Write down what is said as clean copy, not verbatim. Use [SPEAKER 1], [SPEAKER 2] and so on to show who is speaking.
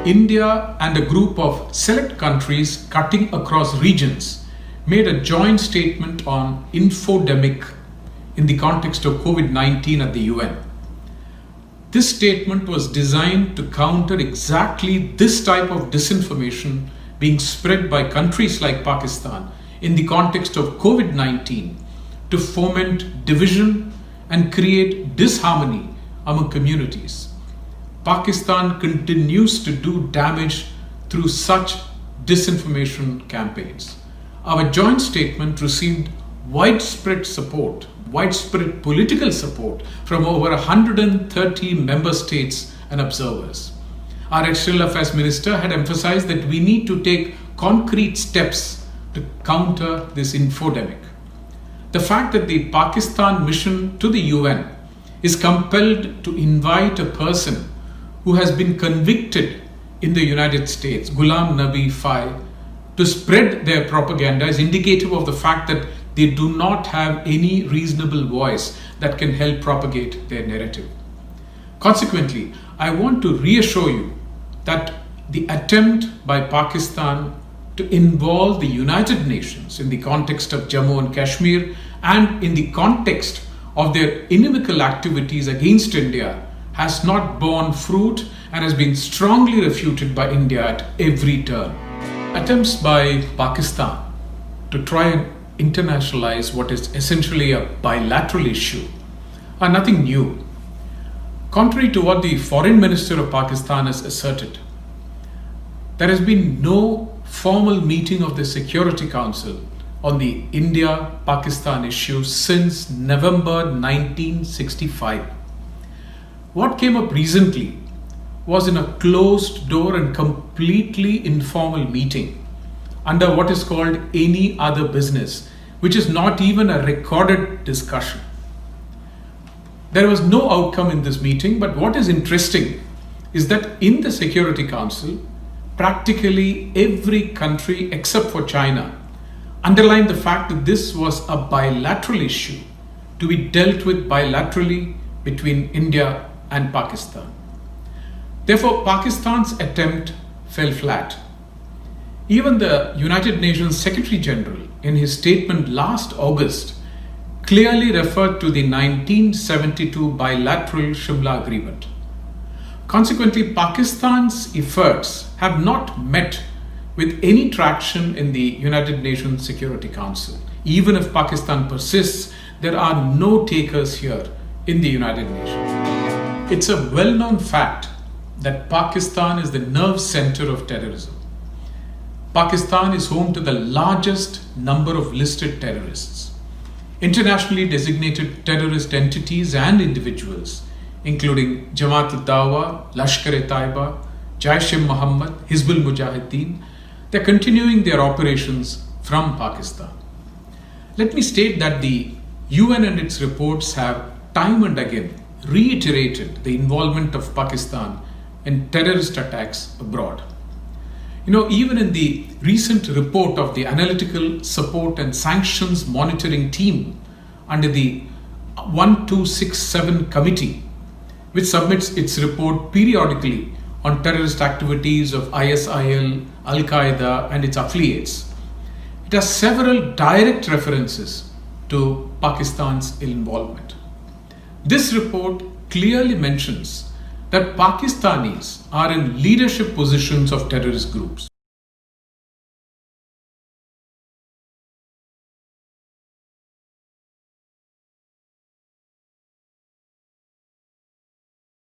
[SPEAKER 1] India and a group of select countries cutting across regions made a joint statement on infodemic in the context of COVID-19 at the UN. This statement was designed to counter exactly this type of disinformation being spread by countries like Pakistan in the context of COVID-19 to foment division and create disharmony among communities. Pakistan continues to do damage through such disinformation campaigns. Our joint statement received widespread political support from over 130 member states and observers. Our External Affairs Minister had emphasized that we need to take concrete steps to counter this infodemic. The fact that the Pakistan mission to the UN is compelled to invite a person who has been convicted in the United States, Ghulam Nabi Fai, to spread their propaganda is indicative of the fact that they do not have any reasonable voice that can help propagate their narrative. Consequently, I want to reassure you that the attempt by Pakistan to involve the United Nations in the context of Jammu and Kashmir and in the context of their inimical activities against India has not borne fruit and has been strongly refuted by India at every turn. Attempts by Pakistan to try and internationalize what is essentially a bilateral issue are nothing new. Contrary to what the Foreign Minister of Pakistan has asserted, there has been no formal meeting of the Security Council on the India-Pakistan issue since November 1965. What came up recently was in a closed door and completely informal meeting under what is called any other business, which is not even a recorded discussion. There was no outcome in this meeting, but what is interesting is that in the Security Council, practically every country except for China underlined the fact that this was a bilateral issue to be dealt with bilaterally between India and Pakistan. Therefore, Pakistan's attempt fell flat. Even the United Nations Secretary General, in his statement last August, clearly referred to the 1972 bilateral Shimla Agreement. Consequently, Pakistan's efforts have not met with any traction in the United Nations Security Council. Even if Pakistan persists, there are no takers here in the United Nations. It's a well-known fact that Pakistan is the nerve center of terrorism. Pakistan is home to the largest number of listed terrorists. Internationally designated terrorist entities and individuals, including Jamaat al-Dawa, Lashkar-e-Taiba, Jaish-e-Mohammed, Hizbul Mujahideen, they're continuing their operations from Pakistan. Let me state that the UN and its reports have time and again reiterated the involvement of Pakistan in terrorist attacks abroad. Even in the recent report of the Analytical Support and Sanctions Monitoring Team under the 1267 Committee, which submits its report periodically on terrorist activities of ISIL, Al-Qaeda and its affiliates, it has several direct references to Pakistan's involvement. This report clearly mentions that Pakistanis are in leadership positions of terrorist groups.